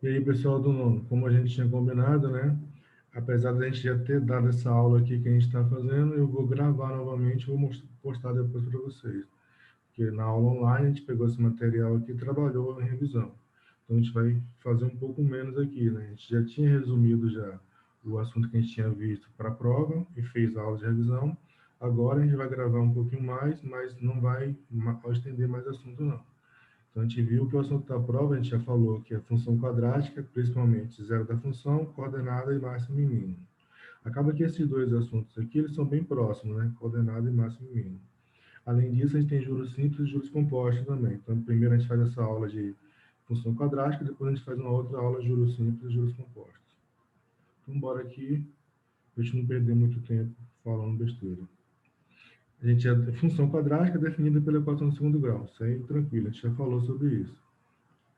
E aí, pessoal do nono, como a gente tinha combinado, né? Apesar da gente já ter dado essa aula aqui que a gente está fazendo, eu vou gravar novamente e vou postar depois para vocês. Porque na aula online a gente pegou esse material aqui e trabalhou em revisão. Então a gente vai fazer um pouco menos aqui, né? A gente já tinha resumido já o assunto que a gente tinha visto para a prova e fez a aula de revisão. Agora a gente vai gravar um pouquinho mais, mas não vai estender mais assunto não. Então, a gente viu que o assunto da prova, a gente já falou que é função quadrática, principalmente zero da função, coordenada e máximo e mínimo. Acaba que esses dois assuntos aqui, eles são bem próximos, né? Coordenada e máximo e mínimo. Além disso, a gente tem juros simples e juros compostos também. Então, primeiro a gente faz essa aula de função quadrática, depois a gente faz uma outra aula de juros simples e juros compostos. Então, bora aqui, para a gente não perder muito tempo falando besteira. A função quadrática é definida pela equação de segundo grau. Isso aí, tranquilo, a gente já falou sobre isso.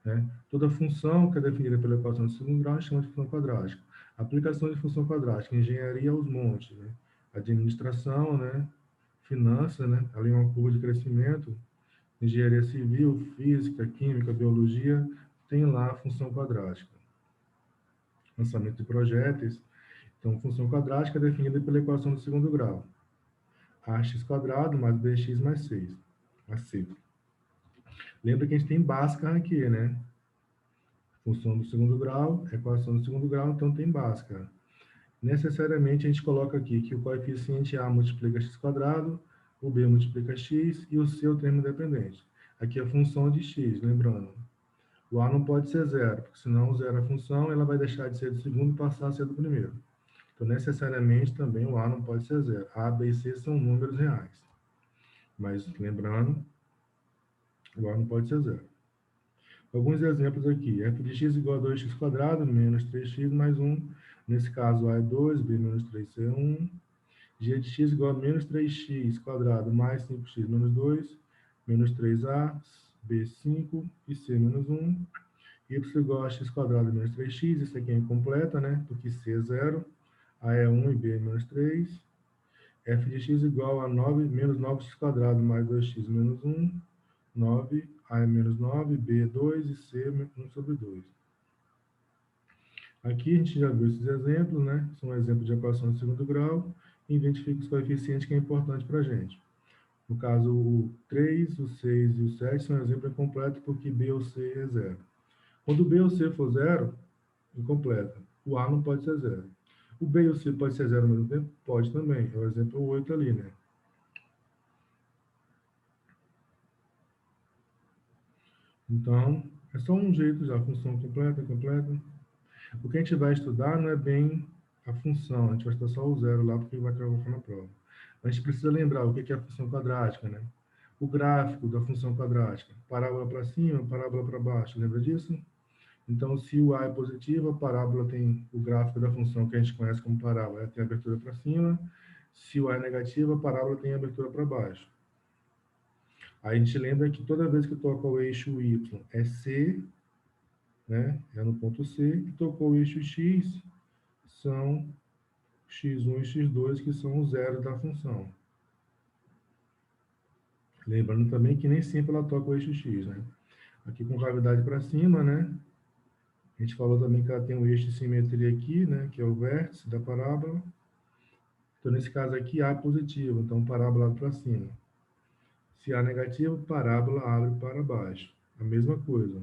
Né? Toda função que é definida pela equação de segundo grau chama de função quadrática. Aplicação de função quadrática, engenharia aos montes, né? Administração, né? Finanças, né? Ali uma curva de crescimento, engenharia civil, física, química, biologia, tem lá a função quadrática. Lançamento de projéteis, então função quadrática é definida pela equação de segundo grau. Ax quadrado mais bx mais 6. AC. Lembra que a gente tem Bhaskara aqui, né? Função do segundo grau, equação do segundo grau, então tem Bhaskara. Necessariamente a gente coloca aqui que o coeficiente A multiplica x quadrado, o B multiplica x e o C é o termo independente. Aqui é a função de x, lembrando. O A não pode ser zero, porque senão zero a função, ela vai deixar de ser do segundo e passar a ser do primeiro. Então, necessariamente, também o A não pode ser zero. A, B e C são números reais. Mas, lembrando, o A não pode ser zero. Alguns exemplos aqui. F de x igual a 2x quadrado menos 3x mais 1. Nesse caso, A é 2, B menos 3C é 1. G de x igual a menos 3x quadrado mais 5x menos 2. Menos 3A, B 5 e C menos 1. Y igual a x quadrado menos 3x. Isso aqui é incompleta, né? Porque C é 0. A é 1 e B é menos 3. F de x igual a 9, menos 9x quadrado mais 2x menos 1. 9, A é menos 9, B é 2 e C é 1 sobre 2. Aqui a gente já viu esses exemplos, né? São exemplos de equação de segundo grau. E identifica os coeficientes que é importante para a gente. No caso, o 3, o 6 e o 7 são exemplos incompletos porque B ou C é 0. Quando B ou C for 0, incompleta. O A não pode ser 0. O B e o C pode ser 0 ao mesmo tempo? Pode também. É o exemplo 8 ali, né? Então, é só um jeito já, função completa, completa. O que a gente vai estudar não é bem a função, a gente vai estudar só o zero lá, porque vai colocar na prova. A gente precisa lembrar o que é a função quadrática, né? O gráfico da função quadrática, parábola para cima, parábola para baixo, lembra disso? Então, se o A é positivo, a parábola tem o gráfico da função que a gente conhece como parábola, tem abertura para cima. Se o A é negativo, a parábola tem abertura para baixo. Aí a gente lembra que toda vez que toca o eixo Y é C, né? É no ponto C, e tocou o eixo X, são x1 e x2, que são os zeros da função. Lembrando também que nem sempre ela toca o eixo x, né? Aqui com gravidade para cima, né? A gente falou também que ela tem um eixo de simetria aqui, né? Que é o vértice da parábola. Então, nesse caso aqui, A é positivo, então parábola abre para cima. Se A é negativo, parábola abre para baixo. A mesma coisa.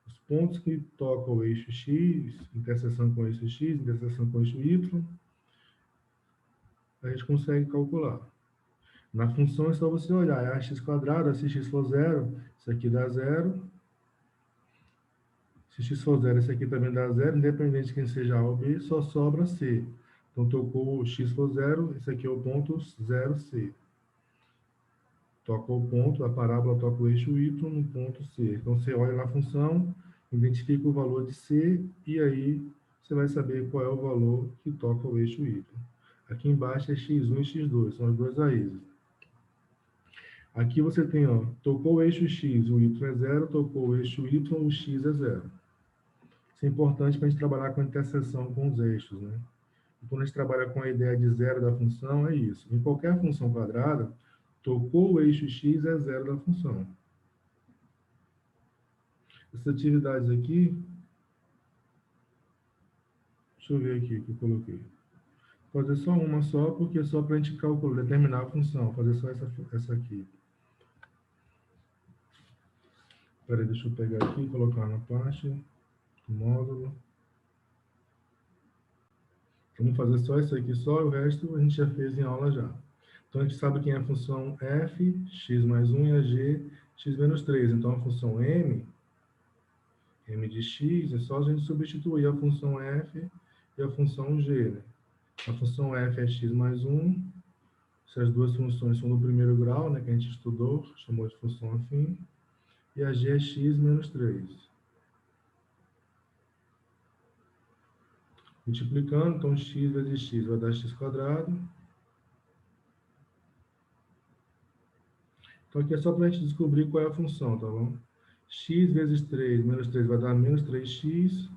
Os pontos que tocam o eixo x, interseção com o eixo x, interseção com o eixo y, a gente consegue calcular. Na função é só você olhar, é ax quadrado, se x for zero, isso aqui dá zero. Se x for zero, isso aqui também dá zero, independente de quem seja A ou B, só sobra C. Então, tocou o x for zero, esse aqui é o ponto 0C. Toca o ponto, a parábola toca o eixo Y no ponto C. Então, você olha na função, identifica o valor de C, e aí você vai saber qual é o valor que toca o eixo Y. Aqui embaixo é x1 e x2, são as duas raízes. Aqui você tem, ó, tocou o eixo X, o Y é zero, tocou o eixo Y, o X é zero. Isso é importante para a gente trabalhar com a interseção com os eixos, né? E quando a gente trabalha com a ideia de zero da função, é isso. Em qualquer função quadrada, tocou o eixo X é zero da função. Essas atividades aqui, Deixa eu ver aqui o que eu coloquei. Fazer só uma só, porque é só para a gente calcular, determinar a função. Fazer só essa aqui. Espera aí, deixa eu pegar aqui e colocar na parte do módulo. Vamos fazer só isso aqui só, e o resto a gente já fez em aula já. Então, a gente sabe quem é a função f, x mais 1, e a g, x menos 3. Então, a função m de x, é só a gente substituir a função f e a função g, né? A função f é x mais 1, essas duas funções são do primeiro grau, né, que a gente estudou, chamou de função afim, e a g é x menos 3. Multiplicando, então x vezes x vai dar x quadrado. Então aqui é só para a gente descobrir qual é a função, tá bom? X vezes 3 menos 3 vai dar menos 3x.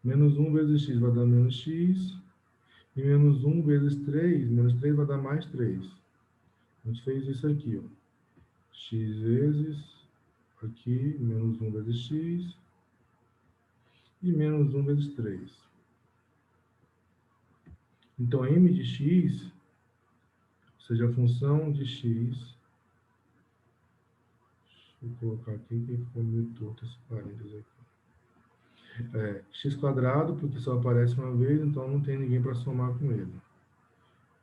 Menos 1 vezes x vai dar menos x. E menos 1 vezes 3, menos 3 vai dar mais 3. A gente fez isso aqui, ó. X vezes, aqui, menos 1 vezes x. E menos 1 vezes 3. Então, m de x, ou seja, a função de x. Deixa eu colocar aqui que ficou meio torto esse parênteses aqui. X quadrado, porque só aparece uma vez, então não tem ninguém para somar com ele.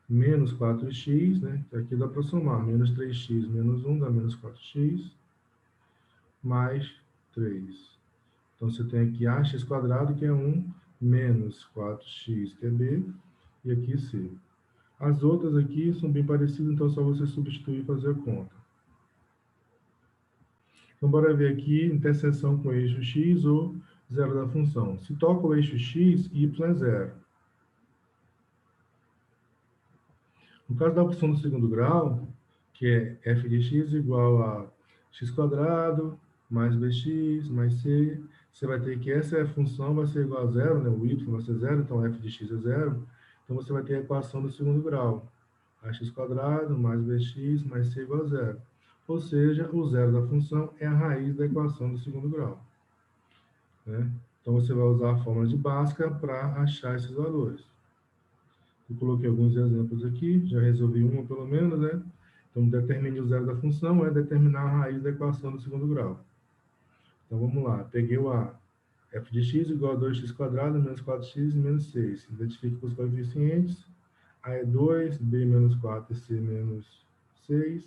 Menos 4x, né? Aqui dá para somar. Menos 3x menos 1 dá menos 4x, mais 3. Então, você tem aqui ax quadrado, que é 1, menos 4x, que é b, e aqui c. As outras aqui são bem parecidas, então é só você substituir e fazer a conta. Então, bora ver aqui interseção com o eixo x ou zero da função. Se toca o eixo x, y é zero. No caso da função do segundo grau, que é f de x igual a x quadrado mais bx mais c, você vai ter que essa função vai ser igual a zero, né? O y vai ser zero, então f de x é zero. Então, você vai ter a equação do segundo grau. Ax quadrado mais bx mais c igual a zero. Ou seja, o zero da função é a raiz da equação do segundo grau, né? Então, você vai usar a fórmula de Bhaskara para achar esses valores. Eu coloquei alguns exemplos aqui, já resolvi uma pelo menos, né? Então, determine o zero da função é determinar a raiz da equação do segundo grau. Então, vamos lá. Peguei o A. f de x igual a 2x quadrado menos 4x menos 6. Identifique os coeficientes. A é 2, b menos 4 e c menos 6.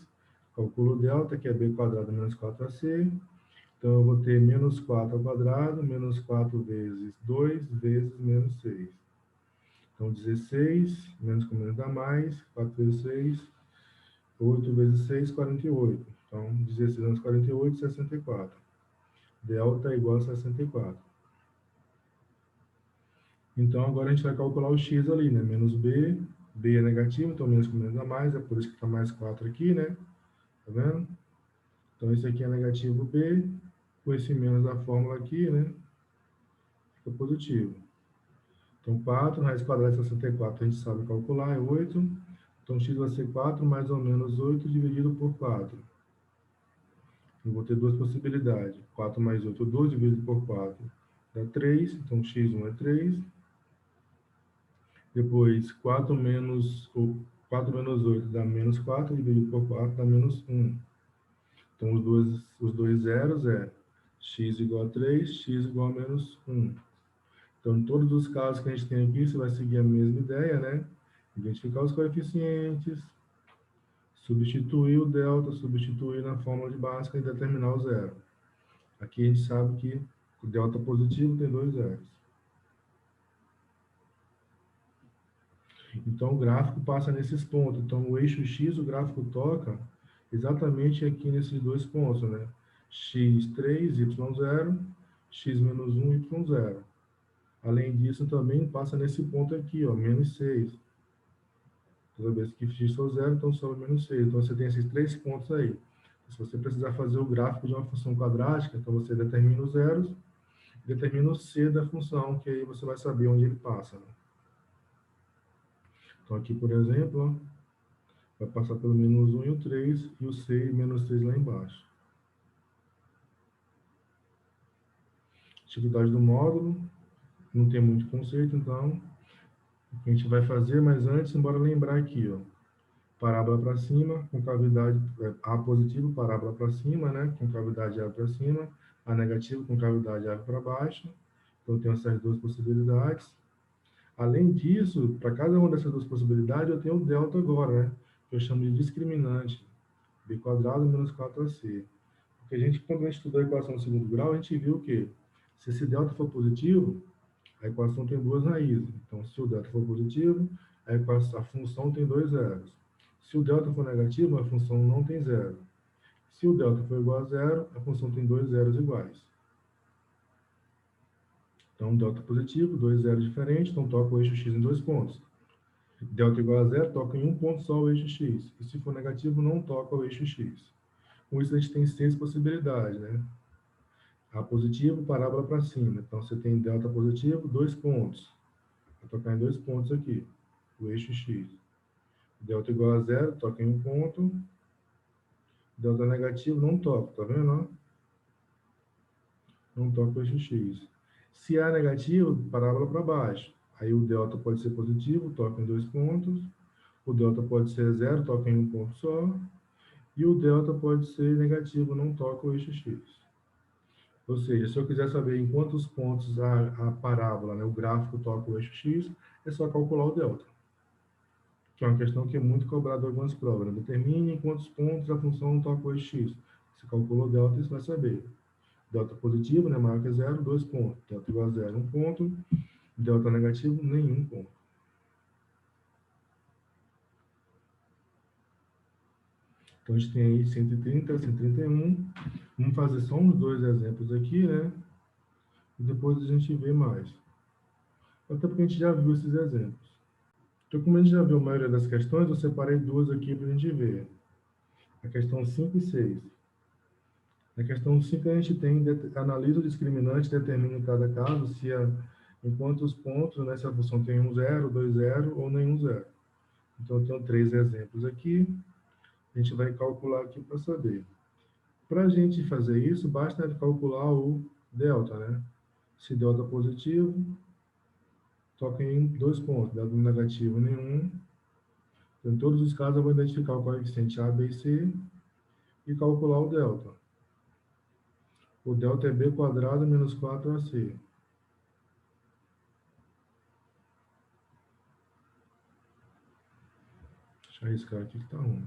Calculo o delta, que é b quadrado menos 4ac. Então, eu vou ter menos 4 ao quadrado, menos 4 vezes 2 vezes menos 6. Então, 16, menos com menos dá mais, 4 vezes 6, 8 vezes 6, 48. Então, 16 menos 48, 64. Delta é igual a 64. Então, agora a gente vai calcular o x ali, né? Menos b, b é negativo, então menos com menos dá mais, é por isso que está mais 4 aqui, né? Tá vendo? Então, esse aqui é negativo b, com esse menos da fórmula aqui, né? Fica positivo. Então, 4 raiz quadrada de 64, a gente sabe calcular, é 8. Então, x vai ser 4 mais ou menos 8 dividido por 4. Eu vou ter duas possibilidades. 4 mais 8, 2 dividido por 4 dá 3. Então, x1 é 3. Depois, 4 menos 8 dá menos 4, dividido por 4 dá menos 1. Então, os dois zeros é x igual a 3, x igual a menos 1. Então, em todos os casos que a gente tem aqui, você vai seguir a mesma ideia, né? Identificar os coeficientes, substituir o delta, substituir na fórmula de Bhaskara e determinar o zero. Aqui a gente sabe que o delta positivo tem 2 zeros. Então, o gráfico passa nesses pontos. Então, o eixo X, o gráfico toca exatamente aqui nesses dois pontos, né? x3, y0, x menos 1, y0. Além disso, também passa nesse ponto aqui, ó, menos 6. Toda vez que x for zero, então sobe menos 6. Então, você tem esses 3 pontos aí. Se você precisar fazer o gráfico de uma função quadrática, então você determina os zeros, determina o c da função, que aí você vai saber onde ele passa, né? Então, aqui, por exemplo, ó, vai passar pelo menos 1 e o 3, e o c e menos 3 lá embaixo. Atividade do módulo. não tem muito conceito, então a gente vai fazer, mas antes, bora lembrar aqui, ó. Parábola para cima, com cavidade A positivo, parábola para cima, né? Com cavidade A para cima, A negativo, com cavidade A para baixo. Então, eu tenho essas duas possibilidades. Além disso, para cada uma dessas duas possibilidades, eu tenho o delta agora, né? Que eu chamo de discriminante. B quadrado menos 4AC. Porque a gente, quando a gente estudou a equação de segundo grau, a gente viu que se esse delta for positivo, a equação tem duas raízes. Então, se o delta for positivo, a função tem dois zeros. Se o delta for negativo, a função não tem zero. Se o delta for igual a zero, a função tem dois zeros iguais. Então, delta positivo, dois zeros diferentes, então toca o eixo x em dois pontos. Delta igual a zero, toca em um ponto só o eixo x. E se for negativo, não toca o eixo x. Com isso, a gente tem seis possibilidades, né? A positivo, parábola para cima. Então, você tem delta positivo, dois pontos. Vai tocar em dois pontos aqui, o eixo x. Delta igual a zero, toca em um ponto. Delta negativo, não toca, tá vendo? Não toca o eixo x. Se A negativo, parábola para baixo. Aí o delta pode ser positivo, toca em dois pontos. O delta pode ser zero, toca em um ponto só. E o delta pode ser negativo, não toca o eixo x. Ou seja, se eu quiser saber em quantos pontos a parábola, né, o gráfico toca o eixo x, é só calcular o delta. Que é uma questão que é muito cobrada em algumas provas. Né? Determine em quantos pontos a função toca o eixo x. Você calculou o delta, você vai saber. Delta positivo, né, maior que zero, dois pontos. Delta igual a zero, um ponto. Delta negativo, nenhum ponto. Então, a gente tem aí 130, 131. Vamos fazer só uns dois exemplos aqui, né? E depois a gente vê mais. Até porque a gente já viu esses exemplos. Então, como a gente já viu a maioria das questões, eu separei duas aqui para a gente ver. A questão 5 e 6. Na questão 5, a gente tem, analisa o discriminante, determina em cada caso se em quantos pontos, né, se a função tem um zero, dois zero ou nenhum zero. Então, eu tenho três exemplos aqui. A gente vai calcular aqui para saber. Para a gente fazer isso, basta calcular o delta, né? Se delta positivo, toca em dois pontos. Delta negativo, nenhum. Então, em todos os casos, eu vou identificar o coeficiente A, B e C e calcular o delta. O delta é B quadrado menos 4AC. Deixa eu arriscar aqui que está 1.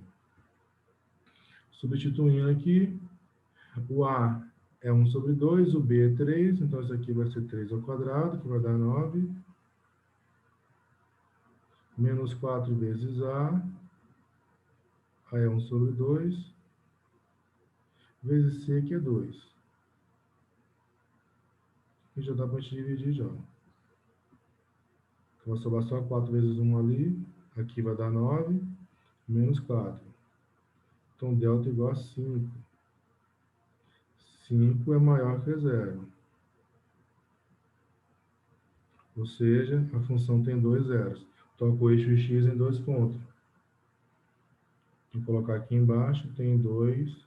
Substituindo aqui, o A é 1 sobre 2, o B é 3, então isso aqui vai ser 3 ao quadrado, que vai dar 9. Menos 4 vezes A é 1 sobre 2, vezes C, que é 2. E já dá para a gente dividir já. Então, vai sobrar só 4 vezes 1 ali, aqui vai dar 9, menos 4. Então, delta igual a 5. 5 é maior que zero. Ou seja, a função tem dois zeros. Toca o eixo x em dois pontos. Vou colocar aqui embaixo, tem 2.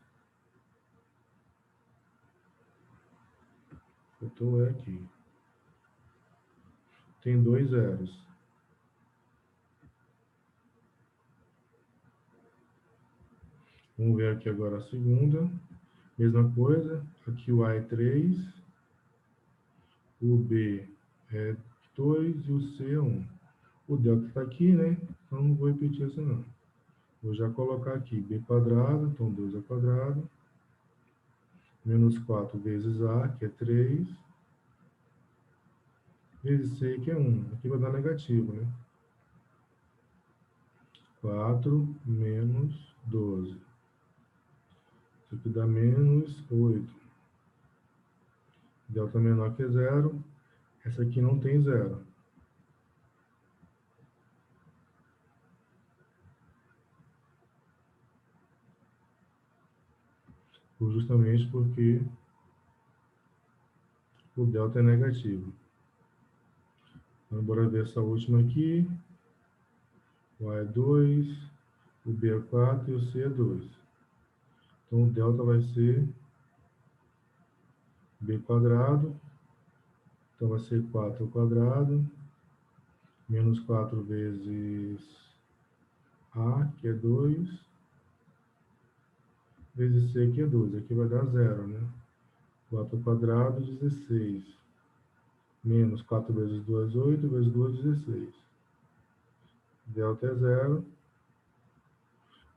Faltou é aqui. Tem dois zeros. Vamos ver aqui agora a segunda. Mesma coisa. Aqui o A é 3. O B é 2 e o C é 1. O delta está aqui, né? Então não vou repetir isso não. Vou já colocar aqui B quadrado, então 2 ao quadrado. Menos 4 vezes A, que é 3. Vezes C, que é 1. Aqui vai dar negativo, né? 4 menos 12. Isso aqui dá menos 8. Delta menor que zero. Essa aqui não tem zero. Justamente porque o delta é negativo. Então, bora ver essa última aqui. O A é 2, o B é 4 e o C é 2. Então, o delta vai ser B quadrado Então, vai ser 4 ao quadrado, menos 4 vezes A, que é 2, vezes C, que é 2. Aqui vai dar 0, né? 4 ao quadrado, 16. Menos 4 vezes 2, 8, vezes 2, 16. Delta é 0.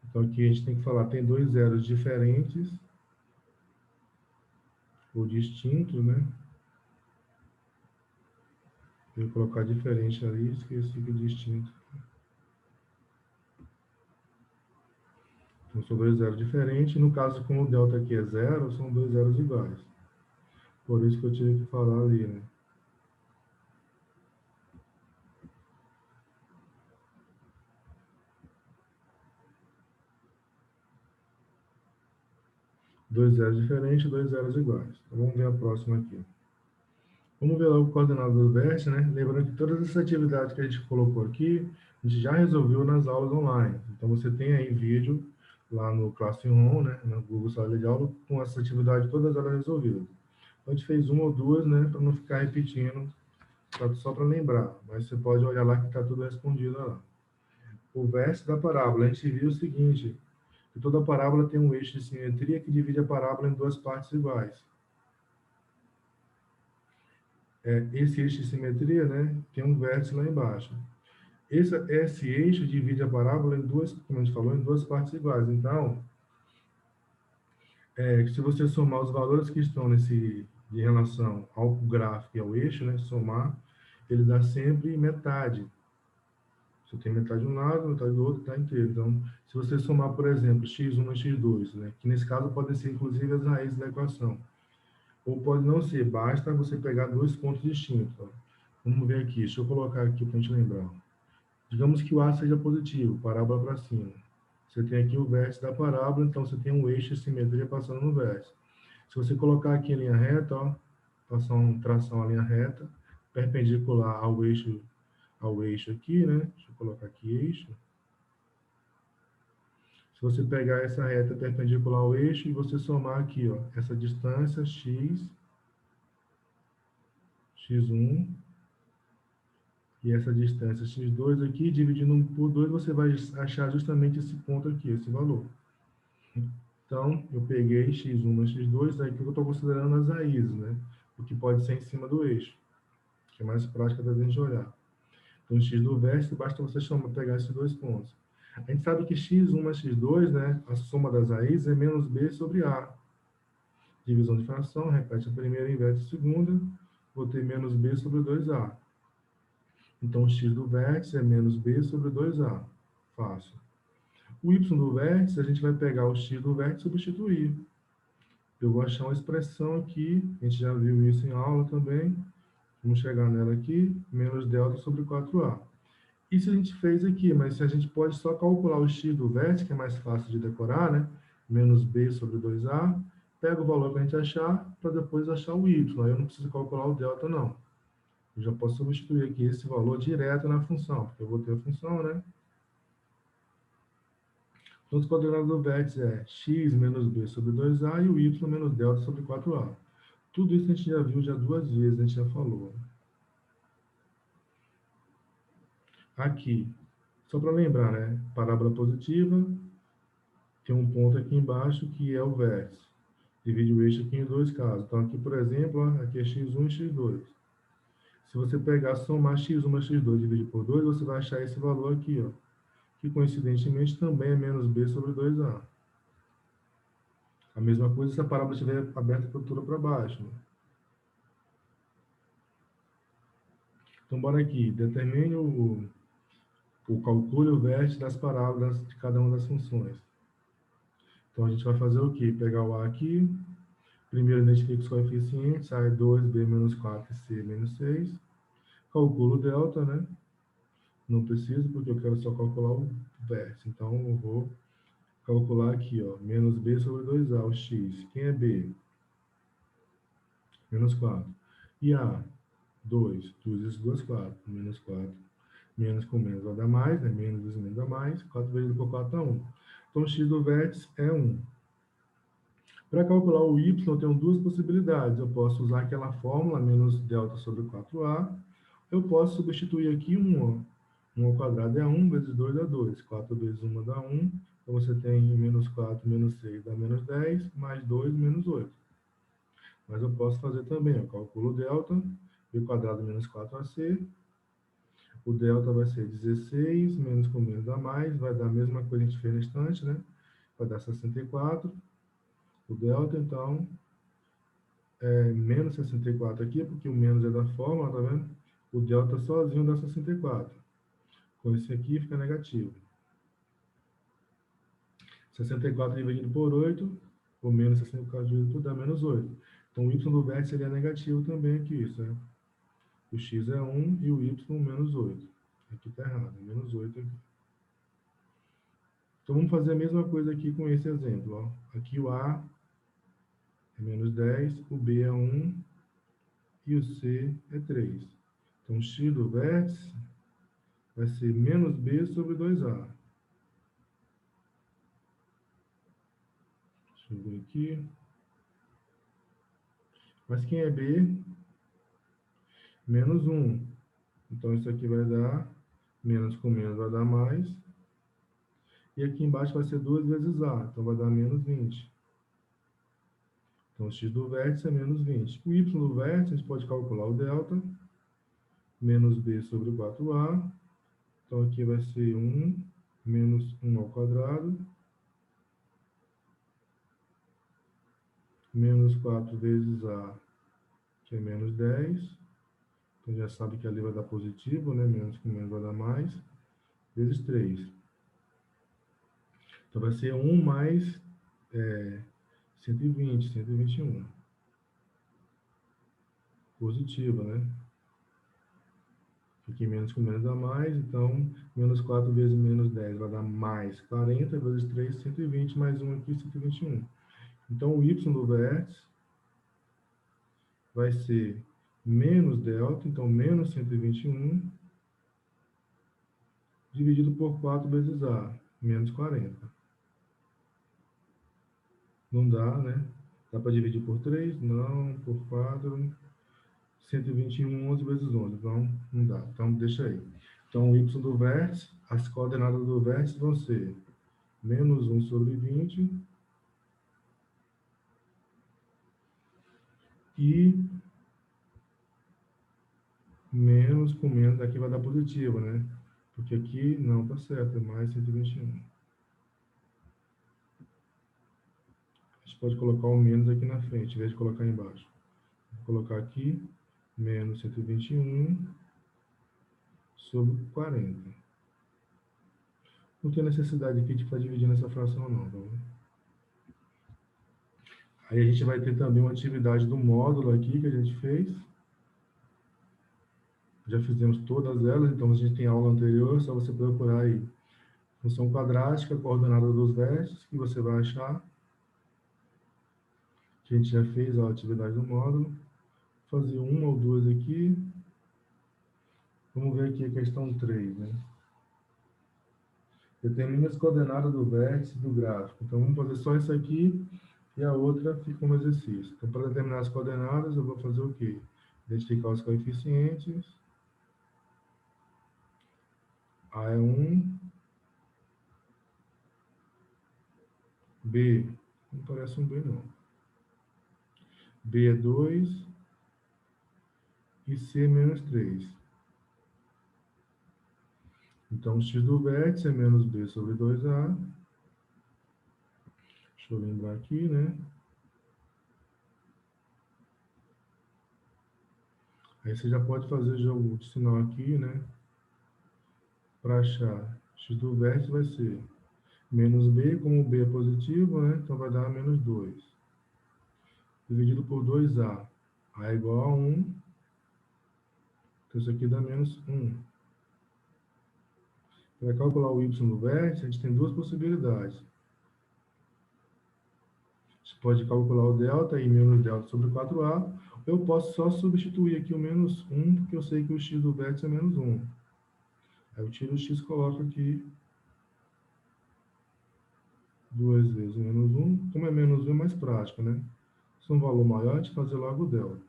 Então, aqui a gente tem que falar, tem dois zeros diferentes, ou distintos, né? Eu vou colocar diferente ali, esqueci que é distinto. Então, são dois zeros diferentes. No caso, como o delta aqui é 0, são dois zeros iguais. Por isso que eu tive que falar ali, né? Dois zeros diferentes, dois zeros iguais. Então, vamos ver a próxima aqui. Vamos ver logo o coordenado do vértice, né? Lembrando que todas essas atividades que a gente colocou aqui, a gente já resolveu nas aulas online. Então, você tem aí vídeo lá no Classroom, né? No Google Sala de Aula, com essa atividade todas elas resolvidas. Então, a gente fez uma ou duas, né? Para não ficar repetindo, só para lembrar. Mas você pode olhar lá que está tudo respondido lá. O vértice da parábola, a gente viu o seguinte, que toda parábola tem um eixo de simetria que divide a parábola em duas partes iguais. Esse eixo de simetria, né, tem um vértice lá embaixo. Esse eixo divide a parábola em duas, como a gente falou, em duas partes iguais. Então, se você somar os valores que estão de relação ao gráfico e ao eixo, né, somar, ele dá sempre metade. Você tem metade de um lado, metade do outro, está inteiro. Então, se você somar, por exemplo, x1 e x2, né, que nesse caso podem ser inclusive as raízes da equação, ou pode não ser, basta você pegar dois pontos distintos. Ó. Vamos ver aqui, deixa eu colocar aqui para a gente lembrar. Digamos que o A seja positivo, parábola para cima. Você tem aqui o vértice da parábola, então você tem um eixo de simetria passando no vértice. Se você colocar aqui em linha reta, ó, passar um tração a linha reta, perpendicular ao eixo aqui, né? Deixa eu colocar aqui eixo. Se você pegar essa reta perpendicular ao eixo e você somar aqui, ó, essa distância x, x1, e essa distância x2 aqui, dividindo por 2, você vai achar justamente esse ponto aqui, esse valor. Então, eu peguei x1 mais x2, aqui eu estou considerando as raízes, né? O que pode ser em cima do eixo, que é mais prática da gente olhar. Então, x do vértice, basta você pegar esses dois pontos. A gente sabe que x1 mais x2, né? A soma das raízes é menos b sobre a. Divisão de fração, repete a primeira, inverte a segunda, vou ter menos b sobre 2a. Então, x do vértice é menos b sobre 2a. Fácil. O y do vértice, a gente vai pegar o x do vértice e substituir. Eu vou achar uma expressão aqui, a gente já viu isso em aula também. Vamos chegar nela aqui, menos delta sobre 4a. Isso a gente fez aqui, mas se a gente pode só calcular o x do vértice, que é mais fácil de decorar, né? Menos b sobre 2a. Pega o valor que a gente achar, para depois achar o y. Aí eu não preciso calcular o delta, não. Eu já posso substituir aqui esse valor direto na função, porque eu vou ter a função, né? Então, os coordenadas do vértice é x menos b sobre 2a e o y menos delta sobre 4a. Tudo isso a gente já viu já duas vezes, a gente já falou. Aqui, só para lembrar, né? Parábola positiva, tem um ponto aqui embaixo que é o vértice. Divide o eixo aqui em dois casos. Então, aqui, por exemplo, ó, aqui é x1 e x2. Se você pegar, somar x1 mais x2 e dividir por 2, você vai achar esse valor aqui, ó, que coincidentemente também é menos b sobre 2a. A mesma coisa se a parábola estiver aberta para tudo para baixo. Né? Então, bora aqui. Determine calcule o vértice das parábolas de cada uma das funções. Então, a gente vai fazer o quê? Pegar o A aqui. Primeiro, identifica os coeficientes. A é 2, B menos 4 e C menos 6. Calculo o delta, né? Não preciso, porque eu quero só calcular o vértice. Então, eu vou calcular aqui, ó. Menos B sobre 2A, o X. Quem é B? Menos 4. E A? 2. 2 vezes 2, 4. Menos 4. Menos com menos vai dar mais, né? Menos vezes menos dá mais. 4 vezes por 4 dá 1. Então, o x do vértice é 1. Para calcular o y, eu tenho duas possibilidades. Eu posso usar aquela fórmula, menos delta sobre 4a. Eu posso substituir aqui 1. 1 ao quadrado é 1, vezes 2 dá 2. 4 vezes 1 dá 1. Então, você tem menos 4 menos 6 dá menos 10, mais 2 menos 8. Mas eu posso fazer também, eu calculo o delta, e o quadrado menos 4ac. O delta vai ser 16, menos com menos dá mais, vai dar a mesma coisa que a gente fez na estante, né? Vai dar 64. O delta, então, é menos 64 aqui, porque o menos é da fórmula, tá vendo? O delta sozinho dá 64. Com esse aqui fica negativo. 64 dividido por 8, ou menos 64 dividido por dá menos 8. Então, o y do vértice seria negativo também aqui, isso, né? O x é 1 e o y menos 8. Aqui está errado, menos 8 aqui. Então, vamos fazer a mesma coisa aqui com esse exemplo. Ó. Aqui o A é menos 10, o B é 1 e o C é 3. Então, o x do vértice vai ser menos B sobre 2A. Deixa eu ver aqui. Mas quem é B? Menos 1. Então, isso aqui vai dar, menos com menos vai dar mais. E aqui embaixo vai ser 2 vezes A, então vai dar menos 20. Então, o x do vértice é menos 20. O y do vértice, a gente pode calcular o delta, menos b sobre 4a. Então, aqui vai ser 1 menos 1 ao quadrado, menos 4 vezes a, que é menos 10. Então, já sabe que ali vai dar positivo, né? Menos com menos vai dar mais, vezes 3. Então, vai ser 1 mais 120, 121. Positivo, né? Aqui menos com menos dá mais, então menos 4 vezes menos 10 vai dar mais 40, vezes 3, 120, mais 1 aqui, 121. Então, o y do vértice vai ser menos delta, então menos 121, dividido por 4 vezes A, menos 40. Não dá, né? Dá para dividir por 3? Não, por 4. 121, 11 vezes 11. Então, não dá. Então, deixa aí. Então, o y do vértice, as coordenadas do vértice vão ser menos 1 sobre 20 e menos com menos, aqui vai dar positivo, né? Porque aqui não tá certo, é mais 121. A gente pode colocar o menos aqui na frente, em vez de colocar embaixo. Vou colocar aqui, menos 121 sobre 40. Não tem necessidade aqui de ficar dividindo essa fração não, tá bom? Aí a gente vai ter também uma atividade do módulo aqui que a gente fez. Já fizemos todas elas, então a gente tem aula anterior, é só você procurar aí. Função quadrática, coordenada dos vértices, que você vai achar. Que a gente já fez a atividade do módulo. Vou fazer uma ou duas aqui. Vamos ver aqui a questão 3, né? Determine as coordenadas do vértice do gráfico. Então, vamos fazer só isso aqui e a outra fica como exercício. Então, para determinar as coordenadas, eu vou fazer o quê? Identificar os coeficientes. A é 1. B. Não parece um B, não. B é 2. E C é menos 3. Então, o x do vértice é menos B sobre 2A. Deixa eu lembrar aqui, né? Aí você já pode fazer jogo de sinal aqui, né? Para achar x do vértice vai ser menos B, como B é positivo, né? Então vai dar menos 2. Dividido por 2A. A é igual a 1. Então isso aqui dá menos 1. Para calcular o y do vértice, a gente tem duas possibilidades. A gente pode calcular o delta e menos delta sobre 4A. Eu posso só substituir aqui o menos 1, porque eu sei que o x do vértice é menos 1. Aí eu tiro o x e coloco aqui 2 vezes menos 1. Como é menos 1 é mais prático, né? Se um valor maior, a gente fazer logo o delta.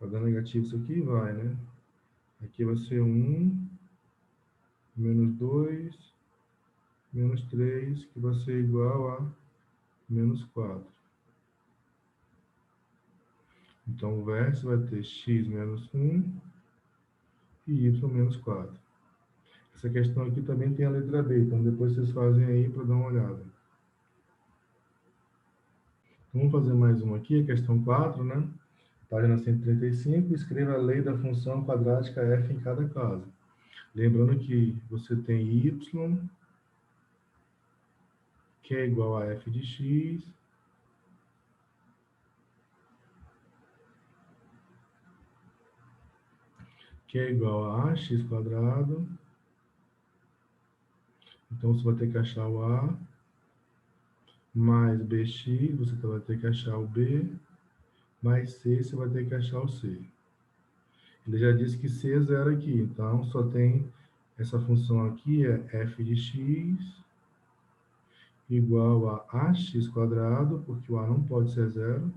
Vai dar negativo isso aqui? Vai, né? Aqui vai ser 1, menos 2, menos 3, que vai ser igual a menos 4. Então, o vértice vai ter x menos 1 e y menos 4. Essa questão aqui também tem a letra B, então depois vocês fazem aí para dar uma olhada. Vamos fazer mais uma aqui, a questão 4, né? Página 135, escreva a lei da função quadrática f em cada caso. Lembrando que você tem y, que é igual a f de x, que é igual a ax quadrado. Então, você vai ter que achar o a, mais bx, você vai ter que achar o b, mais c, você vai ter que achar o c. Ele já disse que c é zero aqui, então só tem essa função aqui, é f de x igual a ax quadrado, porque o a não pode ser zero,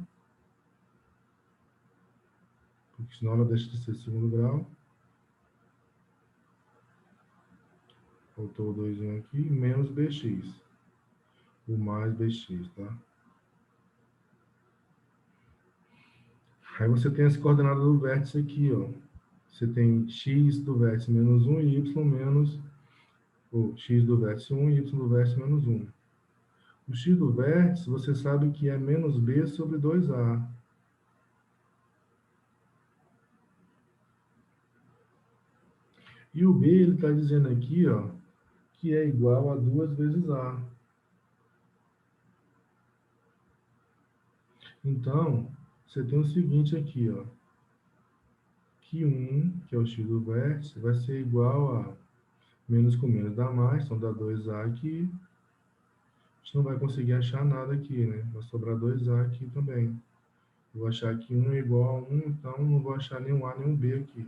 porque senão ela deixa de ser segundo grau. Faltou o 2 aqui, menos bx, o mais bx, tá? Aí você tem as coordenadas do vértice aqui, ó. Você tem x do vértice menos 1 e y menos, ou x do vértice 1 e y do vértice menos 1. O x do vértice, você sabe que é menos b sobre 2a. E o b, ele está dizendo aqui, ó, que é igual a 2 vezes a. Então, você tem o seguinte aqui, ó, que 1, que é o x do vértice, vai ser igual a menos com menos dá mais, então dá 2a aqui. A gente não vai conseguir achar nada aqui, né? Vai sobrar 2a aqui também. Vou achar que 1 é igual a 1, então não vou achar nenhum a, nenhum b aqui.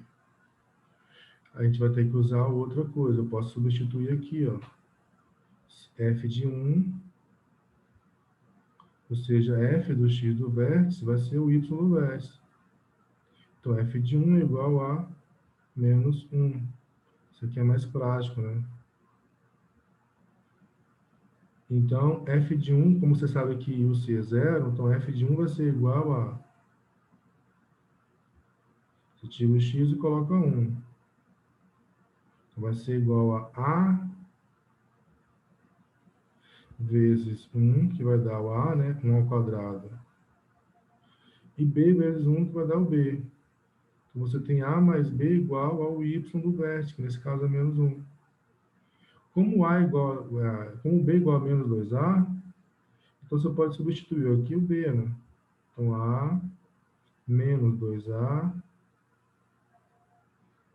A gente vai ter que usar outra coisa. Eu posso substituir aqui, ó, f de 1, ou seja, f do x do vértice vai ser o y do vértice. Então, f de 1 é igual a menos 1. Isso aqui é mais prático, né? Então, f de 1, como você sabe que o c é zero, então f de 1 vai ser igual a... Você tira o x e coloca 1. Então, vai ser igual a vezes 1, que vai dar o a, né? 1 ao quadrado. E b vezes 1, que vai dar o b. Então, você tem a mais b igual ao y do vértice, que nesse caso é menos 1. Como como b igual a menos 2a, então você pode substituir aqui o b, né? Então, a menos 2a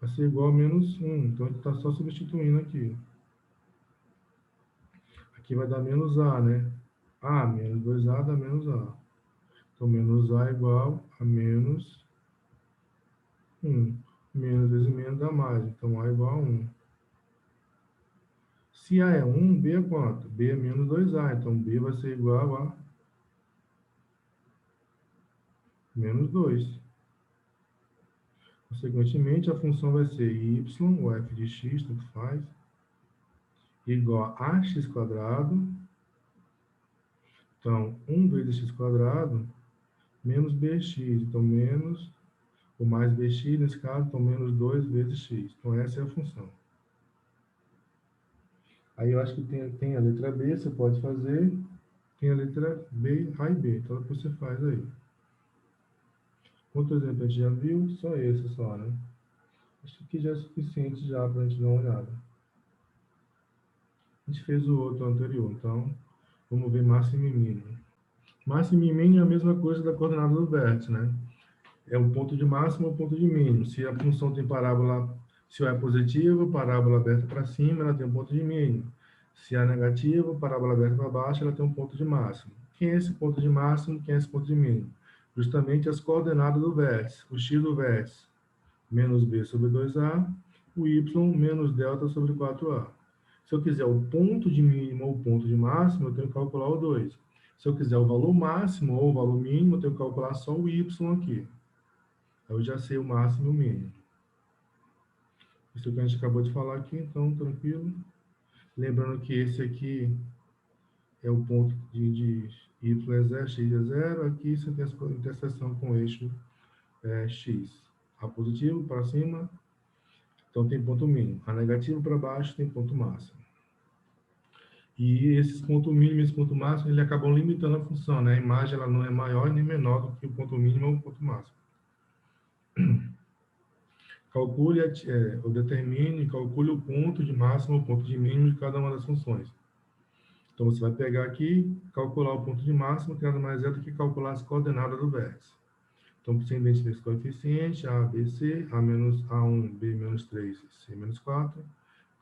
vai ser igual a menos 1. Então, a gente está só substituindo aqui. Aqui vai dar menos a, né? A menos 2a dá menos a. Então, menos a igual a menos 1. Menos vezes menos dá mais. Então, a igual a 1. Se a é 1, b é quanto? B é menos 2a. Então, b vai ser igual a menos 2. Consequentemente, a função vai ser y, ou f de x, tanto faz, igual a ax quadrado. Então, 1 vezes x quadrado, menos bx. Então, menos, ou mais bx, nesse caso, então, menos 2 vezes x. Então, essa é a função. Aí, eu acho que tem a letra B, você pode fazer. Tem a letra B, A e B. Então, depois você faz aí. Outro exemplo a gente já viu, só esse só, né? Acho que já é suficiente já para a gente dar uma olhada. A gente fez o outro anterior, então vamos ver máximo e mínimo. Máximo e mínimo é a mesma coisa da coordenada do vértice, né? É o ponto de máximo ou o ponto de mínimo. Se a função tem parábola, se o é positivo, parábola aberta para cima, ela tem um ponto de mínimo. Se é negativo, parábola aberta para baixo, ela tem um ponto de máximo. Quem é esse ponto de máximo? Quem é esse ponto de mínimo? Justamente as coordenadas do vértice. O x do vértice, menos b sobre 2a, o y menos delta sobre 4a. Se eu quiser o ponto de mínimo ou o ponto de máximo, eu tenho que calcular o 2. Se eu quiser o valor máximo ou o valor mínimo, eu tenho que calcular só o y aqui. Eu já sei o máximo e o mínimo. Isso que a gente acabou de falar aqui, então, tranquilo. Lembrando que esse aqui é o ponto de y é 0, x é 0. Aqui você tem a interseção com o eixo x. A positivo para cima, então tem ponto mínimo. A negativo para baixo tem ponto máximo. E esses pontos mínimos e esse ponto máximo, eles acabam limitando a função, né? A imagem ela não é maior nem menor do que o ponto mínimo ou o ponto máximo. Calcule ou determine, calcule o ponto de máximo ou ponto de mínimo de cada uma das funções. Então, você vai pegar aqui, calcular o ponto de máximo, que nada mais é do que calcular as coordenadas do vértice. Então, você identifica esse coeficiente, A, B, C, A menos A1, B menos 3, C menos 4.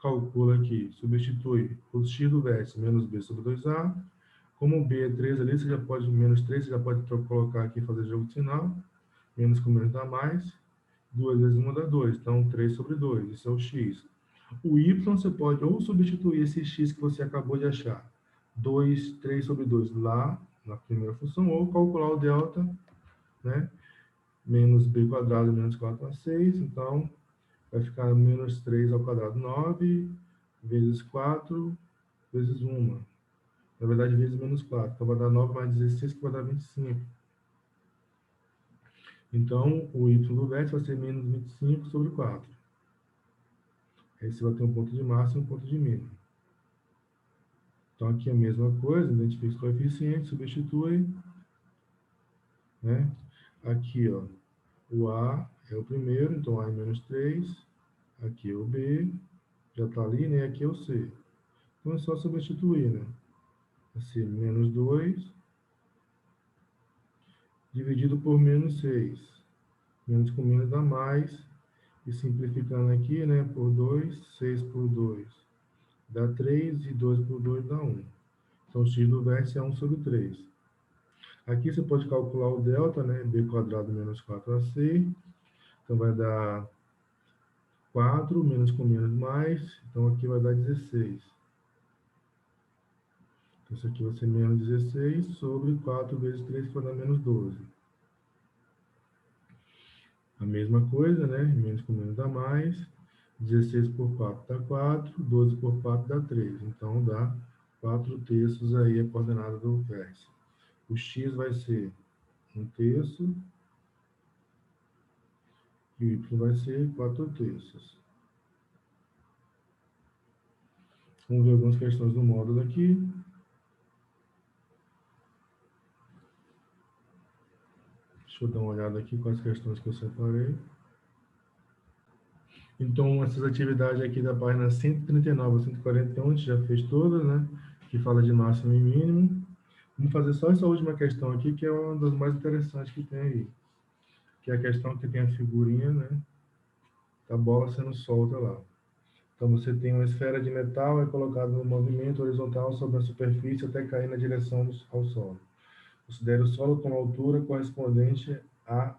Calcula aqui, substitui o x do vértice menos B sobre 2A. Como o B é 3 ali, você já pode, menos 3, você já pode colocar aqui e fazer jogo de sinal. Menos com menos dá mais. 2 vezes 1 dá 2, então 3 sobre 2, isso é o x. O y você pode ou substituir esse x que você acabou de achar, 3 sobre 2 lá na primeira função, ou calcular o delta, né? Menos b quadrado menos 4a6, então vai ficar menos 3 ao quadrado, 9, vezes 4, vezes 1. Na verdade, vezes menos 4. Então, vai dar 9 mais 16, que vai dar 25. Então, o y do vértice vai ser menos 25 sobre 4. Aí você vai ter um ponto de máximo e um ponto de mínimo. Então, aqui é a mesma coisa, identifica os coeficientes, substitui, né? Aqui, ó, o A é o primeiro, então A é menos 3. Aqui é o B, já está ali, né? Aqui é o C. Então, é só substituir, né? Vai ser menos 2, dividido por menos 6. Menos com menos dá mais. E simplificando aqui, né? Por 2, 6 por 2 dá 3, e 2 por 2 dá 1. Então, o x do vértice é 1 sobre 3. Aqui você pode calcular o delta, né? B quadrado menos 4ac. Então, vai dar 4, menos com menos mais. Então, aqui vai dar 16. Então, isso aqui vai ser menos 16 sobre 4 vezes 3, que vai dar menos 12. A mesma coisa, né? Menos com menos dá mais. 16 por 4 dá 4. 12 por 4 dá 3. Então, dá 4 terços aí a coordenada do vértice. O x vai ser 1 terço. E o y vai ser 4 terços. Vamos ver algumas questões do módulo aqui. Deixa eu dar uma olhada aqui com as questões que eu separei. Então, essas atividades aqui da página 139 a 141, a gente já fez todas, né? Que fala de máximo e mínimo. Vamos fazer só essa última questão aqui, que é uma das mais interessantes que tem aí. Que é a questão que tem a figurinha, né? Da bola sendo solta lá. Então, você tem uma esfera de metal é colocada no movimento horizontal sobre a superfície até cair na direção ao solo. Considere o solo com altura correspondente à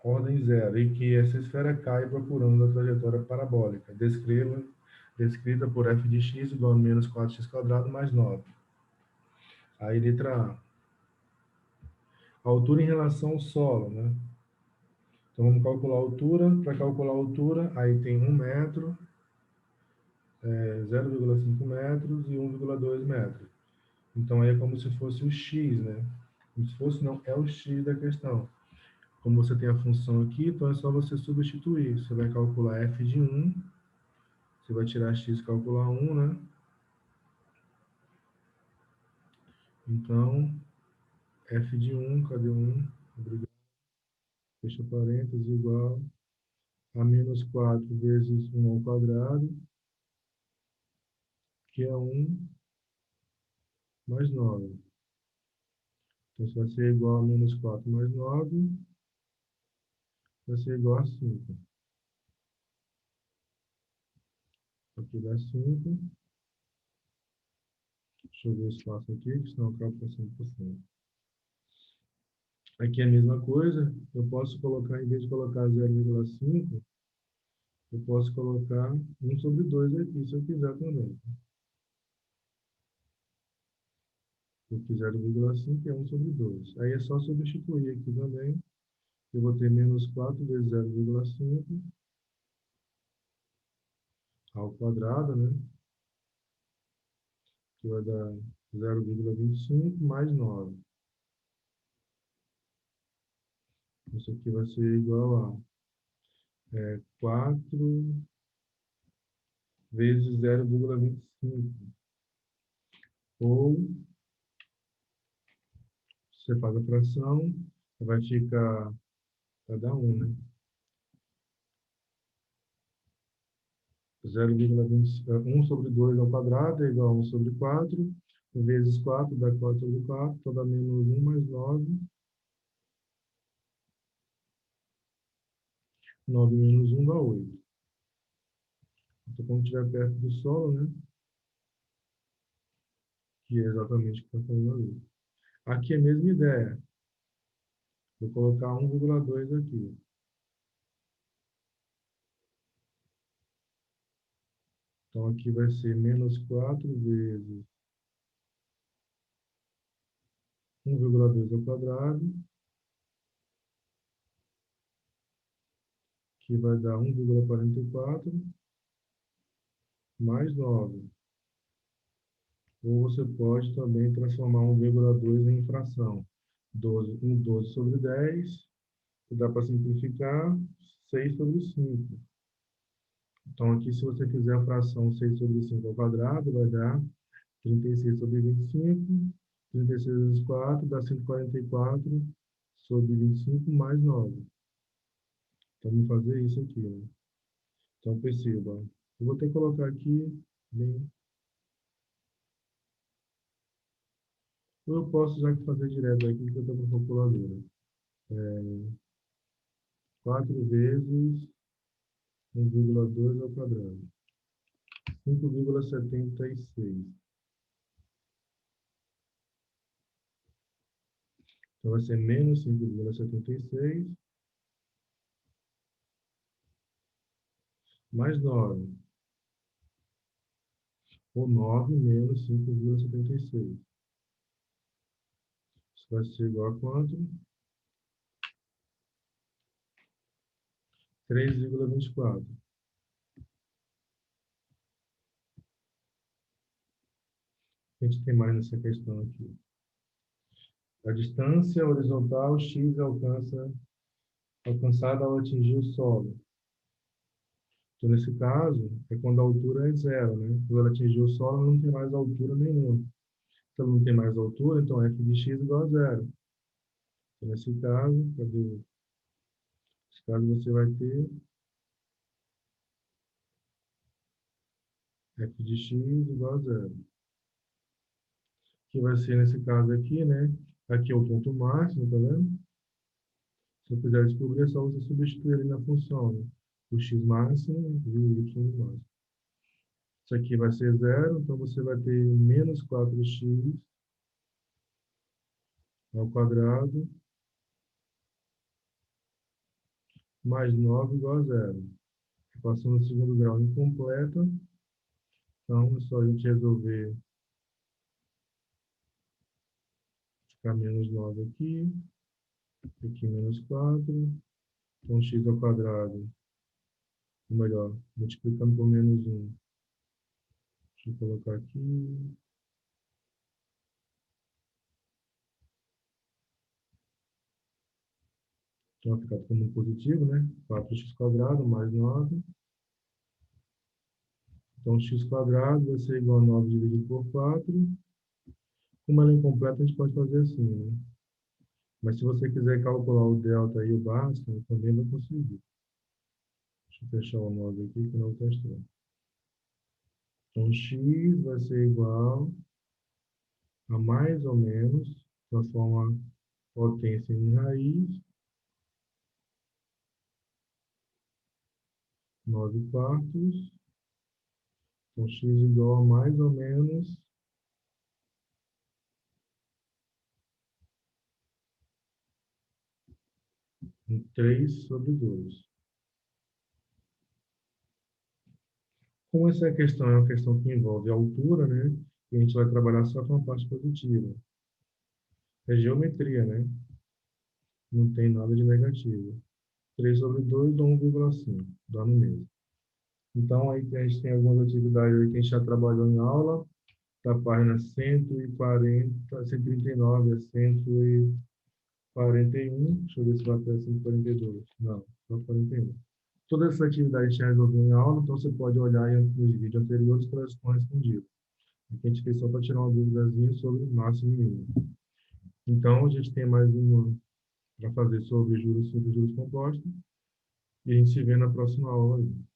ordem zero, e que essa esfera cai procurando a trajetória parabólica, descrita por f de x igual a menos 4x quadrado mais 9. Aí, letra A altura em relação ao solo, né? Então, vamos calcular a altura. Para calcular a altura, aí tem 1 metro, 0,5 metros e 1,2 metros. Então, aí é como se fosse o x, né? Como se fosse, não, é o x da questão. Como você tem a função aqui, então é só você substituir. Você vai calcular f de 1, você vai tirar x e calcular 1, né? Então, f de 1, cadê 1? Obrigado. Fecha parênteses, igual a menos 4 vezes 1 ao quadrado, que é 1 mais 9. Então, isso vai ser igual a menos 4 mais 9, vai ser igual a 5. Aqui dá 5. Deixa eu ver o espaço aqui, que senão acaba com 5%. Aqui é a mesma coisa, eu posso colocar, em vez de colocar 0,5, eu posso colocar 1 sobre 2 aqui, se eu quiser também. porque 0,5 é 1 sobre 2. Aí é só substituir aqui também. Eu vou ter menos 4 vezes 0,5 ao quadrado, né? Que vai dar 0,25 mais 9. Isso aqui vai ser igual a 4 vezes 0,25. Ou, você faz a fração, vai ficar, vai dar 1, né? 1 sobre 2 ao quadrado é igual a 1 sobre 4. Vezes 4 dá 4 sobre 4. Então dá menos 1 mais 9. 9 menos 1 dá 8. Então, quando estiver perto do solo, né? Que é exatamente o que está falando ali. Aqui é a mesma ideia. Vou colocar 1,2 aqui. Então, aqui vai ser menos 4 vezes 1,2 ao quadrado, que vai dar 1,44 mais 9. Ou você pode também transformar 1,2 em fração. 12 sobre 10, que dá para simplificar, 6 sobre 5. Então, aqui, se você fizer a fração 6 sobre 5 ao quadrado, vai dar 36 sobre 25. 36 vezes 4 dá 144 sobre 25 mais 9. Então, vamos fazer isso aqui, né? Então, perceba. Eu vou ter que colocar aqui, bem, ou eu posso já fazer direto aqui, que eu estou com a calculadora. 4 vezes 1,2 ao quadrado. 5,76. Então, vai ser menos 5,76 mais 9. Ou 9 menos 5,76. Isso vai ser igual a quanto? 3,24. A gente tem mais nessa questão aqui. A distância horizontal x alcançada ao atingir o solo. Então, nesse caso, é quando a altura é zero, né? Quando ela atingir o solo, não tem mais altura nenhuma. Se ela não tem mais altura, então f de x igual a zero. Então, nesse caso, você vai ter f de x igual a zero. Que vai ser, nesse caso aqui, né? Aqui é o ponto máximo, tá vendo? Se eu quiser descobrir, é só você substituir ali na função, né? O x máximo e o y máximo. Isso aqui vai ser zero, então você vai ter menos 4x ao quadrado mais 9 igual a zero. Equação no segundo grau incompleta. Então, é só a gente resolver ficar menos 9 aqui. Aqui menos 4. Então, x ao quadrado, ou melhor, multiplicando por menos 1. Deixa eu colocar aqui. Então, vai ficar como positivo, né? 4x quadrado mais 9. Então, x quadrado vai ser igual a 9 dividido por 4. Como ela é incompleta, a gente pode fazer assim, né? Mas se você quiser calcular o delta e o básico, também vai conseguir. Deixa eu fechar o 9 aqui, que não está estranho. Então, x vai ser igual a mais ou menos, transforma potência em raiz, 9 quartos. Então, x igual a mais ou menos em 3 sobre 2. Como essa questão é uma questão que envolve altura, né? E a gente vai trabalhar só com a parte positiva. É geometria, né? Não tem nada de negativo. 3/2 dá 1,5, dá no mesmo. Então, aí a gente tem algumas atividades aí que a gente já trabalhou em aula, da página 140, 139 a 141. Deixa eu ver se vai até 142. Não, só 41. Toda essa atividade a gente já resolveu em aula, então você pode olhar aí nos vídeos anteriores para as correspondidas. Aqui a gente fez só para tirar uma dúvidazinha sobre máximo e mínimo. Então, a gente tem mais uma para fazer sobre juros compostos, e a gente se vê na próxima aula aí.